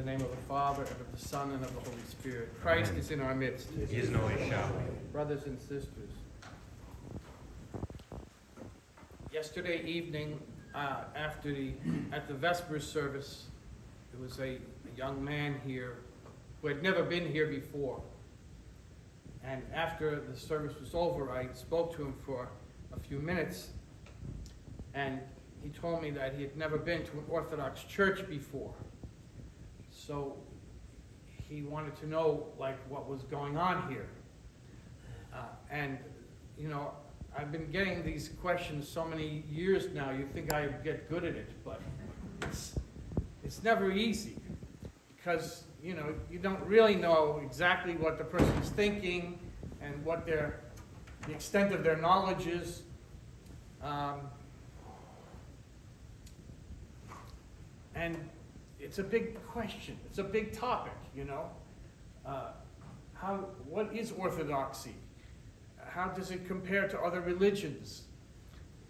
name of the Father, and of the Son, and of the Holy Spirit. Christ is in our midst. He is no shall. Brothers and sisters, yesterday evening, at the Vespers service, there was a young man here who had never been here before. And after the service was over, I spoke to him for a few minutes, and he told me that he had never been to an Orthodox church before. So he wanted to know, what was going on here. And, I've been getting these questions so many years now, you think I get good at it, but it's never easy. Because, you don't really know exactly what the person's thinking and what the extent of their knowledge is. And it's a big question. It's a big topic, what is orthodoxy? How does it compare to other religions?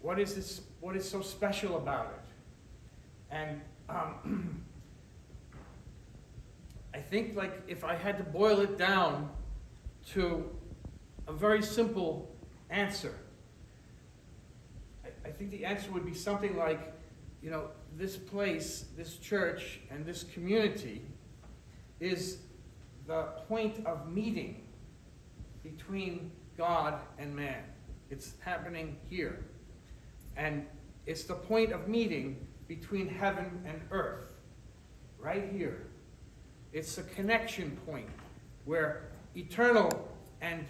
What is so special about it? And I think, if I had to boil it down to a very simple answer, I think the answer would be something like, this place, this church, and this community is the point of meeting between God and man. It's happening here. And it's the point of meeting between heaven and earth, right here. It's a connection point where eternal and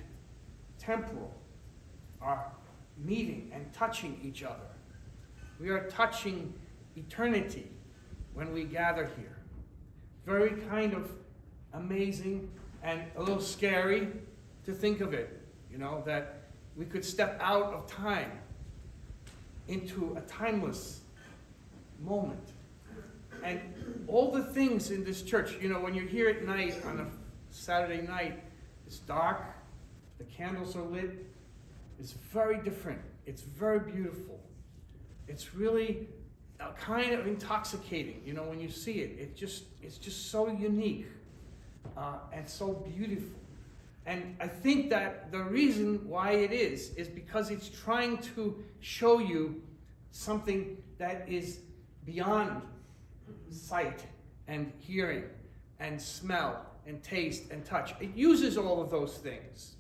temporal are meeting and touching each other. We are touching eternity when we gather here. Very kind of amazing and a little scary to think of it, that we could step out of time into a timeless moment. And all the things in this church, when you're here at night on a Saturday night, it's dark, the candles are lit, it's very different, it's very beautiful. It's really kind of intoxicating, when you see it. It's just so unique and so beautiful. And I think that the reason why it is because it's trying to show you something that is beyond sight and hearing and smell and taste and touch. It uses all of those things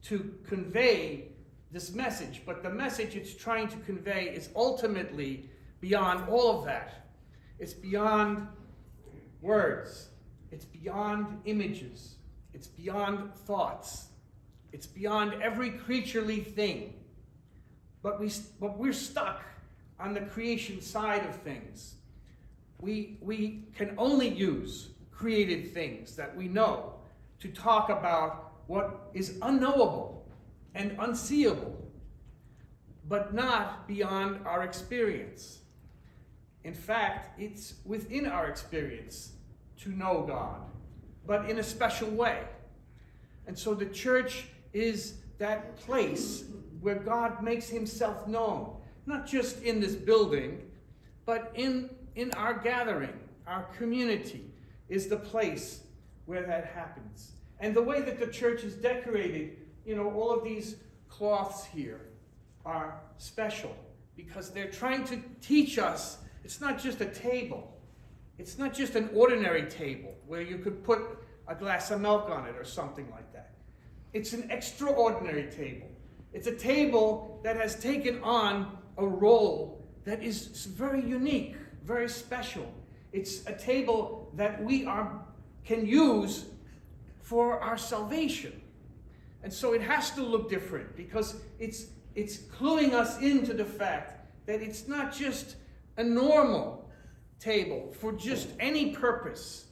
to convey this message, but the message it's trying to convey is ultimately beyond all of that. It's beyond words. It's beyond images. It's beyond thoughts. It's beyond every creaturely thing. But we're stuck on the creation side of things. We can only use created things that we know to talk about what is unknowable and unseeable, but not beyond our experience. In fact, it's within our experience to know God, but in a special way. And so the church is that place where God makes himself known, not just in this building, but in our gathering. Our community is the place where that happens. And the way that the church is decorated, all of these cloths here are special because they're trying to teach us it's not just a table. It's not just an ordinary table where you could put a glass of milk on it or something like that. It's an extraordinary table. It's a table that has taken on a role that is very unique, very special. It's a table that we can use for our salvation. And so it has to look different because it's cluing us into the fact that it's not just a normal table for just any purpose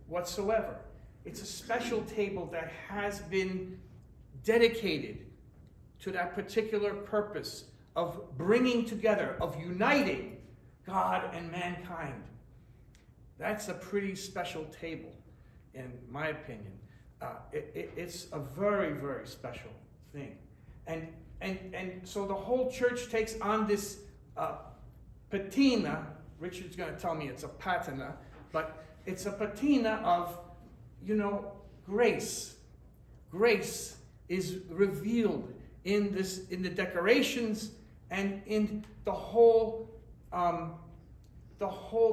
whatsoever. It's a special table that has been dedicated to that particular purpose of bringing together, of uniting God and mankind. That's a pretty special table, in my opinion. It's a very, very special thing. And so the whole church takes on this patina. Richard's going to tell me it's a patina, but it's a patina of, grace. Grace is revealed in the decorations and in the whole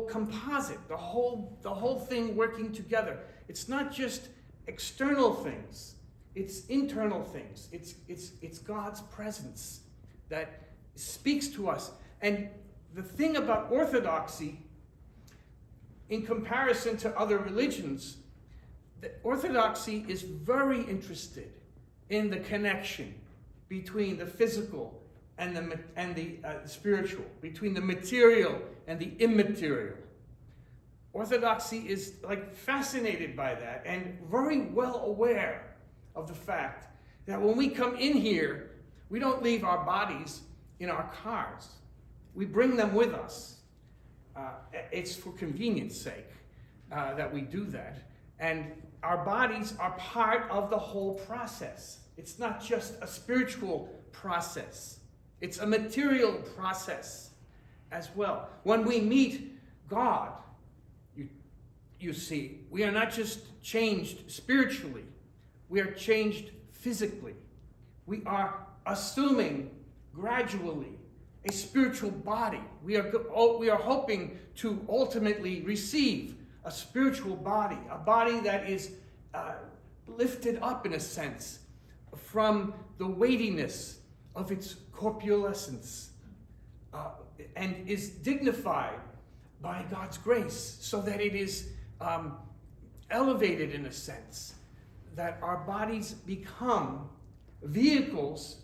composite, the whole thing working together. It's not just external things; it's internal things. It's God's presence that speaks to us. And the thing about Orthodoxy, in comparison to other religions, the Orthodoxy is very interested in the connection between the physical and the spiritual, between the material and the immaterial. Orthodoxy is fascinated by that and very well aware of the fact that when we come in here, we don't leave our bodies in our cars. We bring them with us. It's for convenience sake that we do that. And our bodies are part of the whole process. It's not just a spiritual process. It's a material process as well. When we meet God, you see, we are not just changed spiritually. We are changed physically. We are assuming gradually a spiritual body. We are hoping to ultimately receive a spiritual body, a body that is lifted up in a sense from the weightiness of its corpulescence and is dignified by God's grace, so that it is elevated in a sense, that our bodies become vehicles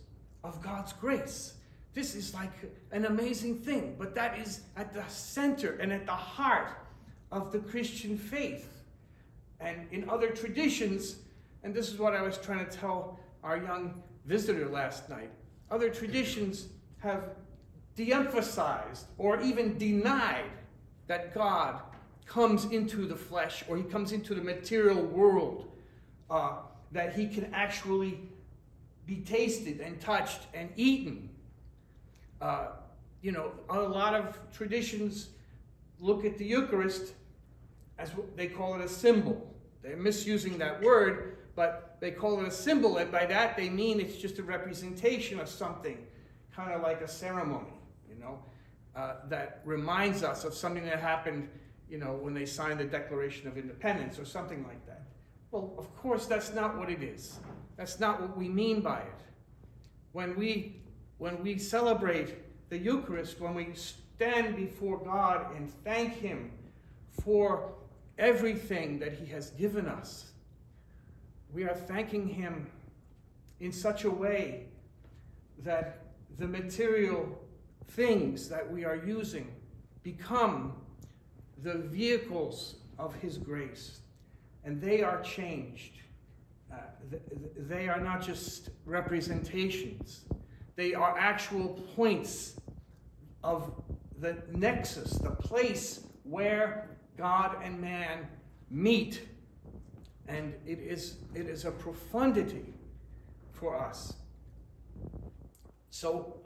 of God's grace. This is like an amazing thing, but that is at the center and at the heart of the Christian faith. And in other traditions, and this is what I was trying to tell our young visitor last night, other traditions have de-emphasized or even denied that God comes into the flesh, or he comes into the material world, that he can actually be tasted and touched and eaten. A lot of traditions look at the Eucharist as they call it a symbol. They're misusing that word, but they call it a symbol, and by that they mean it's just a representation of something, kind of like a ceremony, that reminds us of something that happened, when they signed the Declaration of Independence or something like that. Well, of course, that's not what it is. That's not what we mean by it. When we celebrate the Eucharist, when we stand before God and thank him for everything that he has given us, we are thanking him in such a way that the material things that we are using become the vehicles of his grace, and they are changed. They are not just representations. They are actual points of the nexus, the place where God and man meet. And it is a profundity for us. So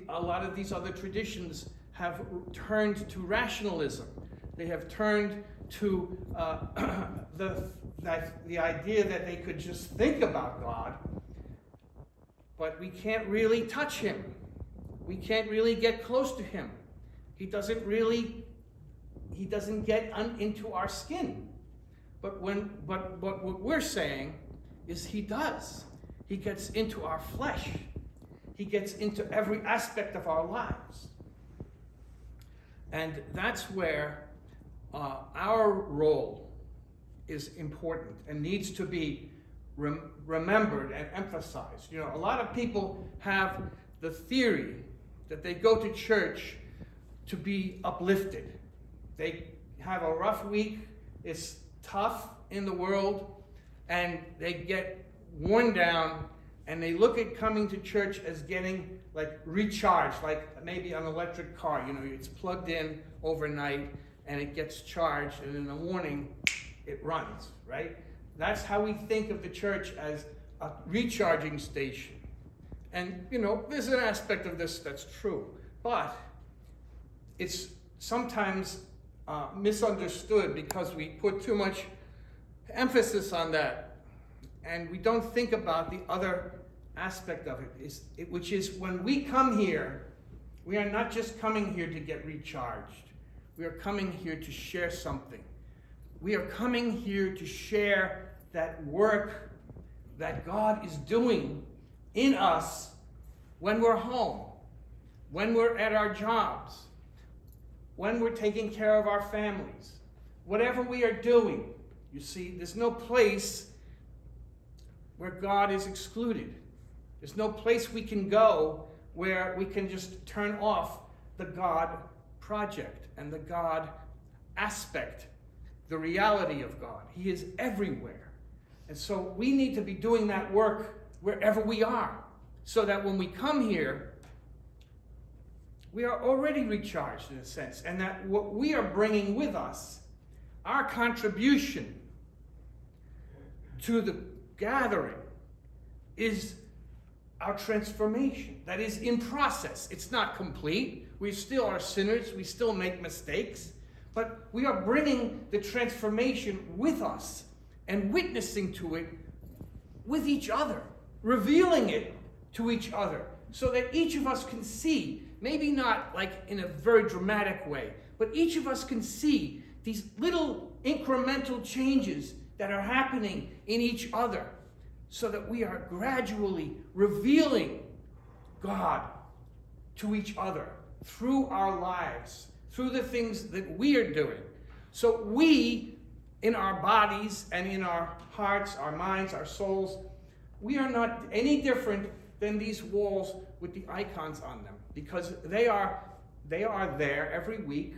a lot of these other traditions have turned to rationalism. They have turned to the idea that they could just think about God, but we can't really touch him. We can't really get close to him. He doesn't get into our skin. But what we're saying is he does. He gets into our flesh. He gets into every aspect of our lives. And that's where our role is important and needs to be remembered and emphasized. A lot of people have the theory that they go to church to be uplifted. They have a rough week, it's tough in the world, and they get worn down, and they look at coming to church as getting recharged, like maybe an electric car. It's plugged in overnight and it gets charged, and in the morning it runs, right? That's how we think of the church, as a recharging station. And there's an aspect of this that's true, but it's sometimes misunderstood because we put too much emphasis on that, and we don't think about the other aspect of it, which is when we come here, we are not just coming here to get recharged. We are coming here to share something. We are coming here to share that work that God is doing in us when we're home, when we're at our jobs, when we're taking care of our families, whatever we are doing. You see, there's no place where God is excluded. There's no place we can go where we can just turn off the God project and the God aspect, the reality of God. He is everywhere. And so we need to be doing that work wherever we are, so that when we come here, we are already recharged in a sense, and that what we are bringing with us, our contribution to the gathering, is our transformation that is in process. It's not complete. We still are sinners. We still make mistakes. But we are bringing the transformation with us and witnessing to it with each other, revealing it to each other, so that each of us can see, maybe not like in a very dramatic way, but each of us can see these little incremental changes that are happening in each other, so that we are gradually revealing God to each other through our lives, through the things that we are doing. So we, in our bodies and in our hearts, our minds, our souls, we are not any different than these walls with the icons on them, because they are there every week,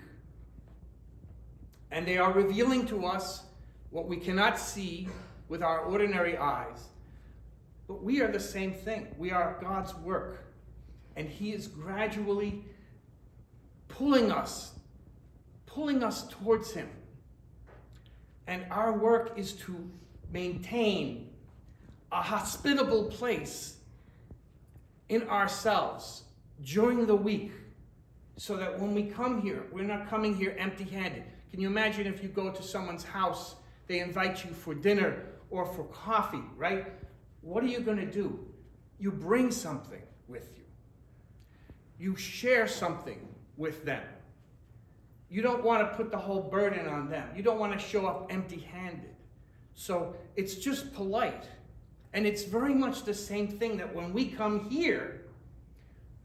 and they are revealing to us what we cannot see with our ordinary eyes. But we are the same thing. We are God's work, and He is gradually pulling us towards Him. And our work is to maintain a hospitable place in ourselves during the week, so that when we come here, we're not coming here empty-handed. Can you imagine if you go to someone's house, they invite you for dinner or for coffee, right? What are you going to do? You bring something with you. You share something with them. You don't want to put the whole burden on them. You don't want to show up empty-handed. So it's just polite. And it's very much the same thing, that when we come here,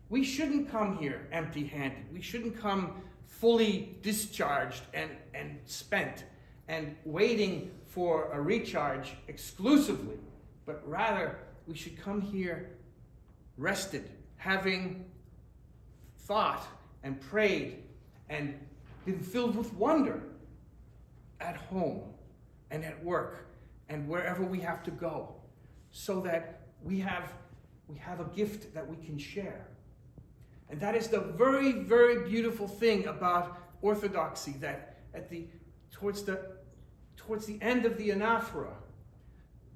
we shouldn't come here empty-handed. We shouldn't come fully discharged and spent and waiting for a recharge exclusively. But rather, we should come here rested, having thought and prayed and been filled with wonder at home and at work and wherever we have to go, so that we have a gift that we can share. And that is the very, very beautiful thing about Orthodoxy, that towards the end of the anaphora,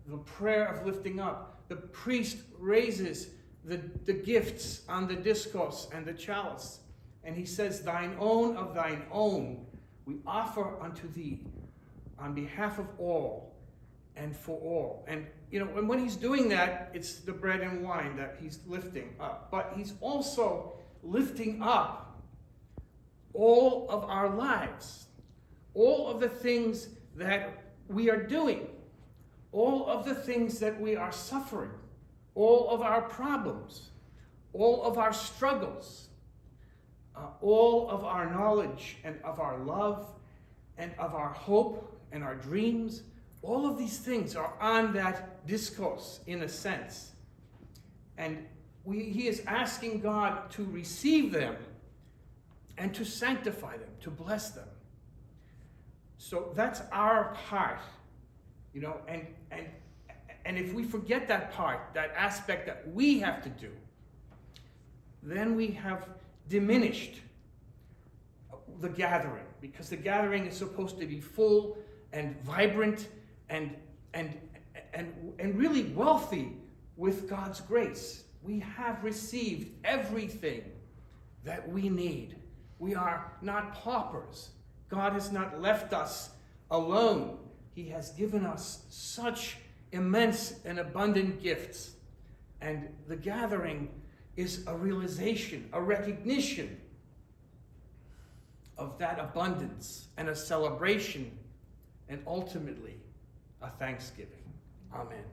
the prayer of lifting up, the priest raises the gifts on the discourse and the chalice, and he says, "Thine own of thine own we offer unto thee, on behalf of all and for all." And and when he's doing that, it's the bread and wine that he's lifting up, but he's also lifting up all of our lives, all of the things that we are doing, all of the things that we are suffering, all of our problems, all of our struggles, all of our knowledge and of our love and of our hope and our dreams. All of these things are on that discourse, in a sense. And he is asking God to receive them and to sanctify them, to bless them. So that's our part, and if we forget that part, that aspect that we have to do, then we have diminished the gathering, because the gathering is supposed to be full and vibrant and really wealthy with God's grace. We have received everything that we need. We are not paupers. God has not left us alone. He has given us such immense and abundant gifts. And the gathering is a realization, a recognition of that abundance and a celebration, and ultimately a thanksgiving. Amen.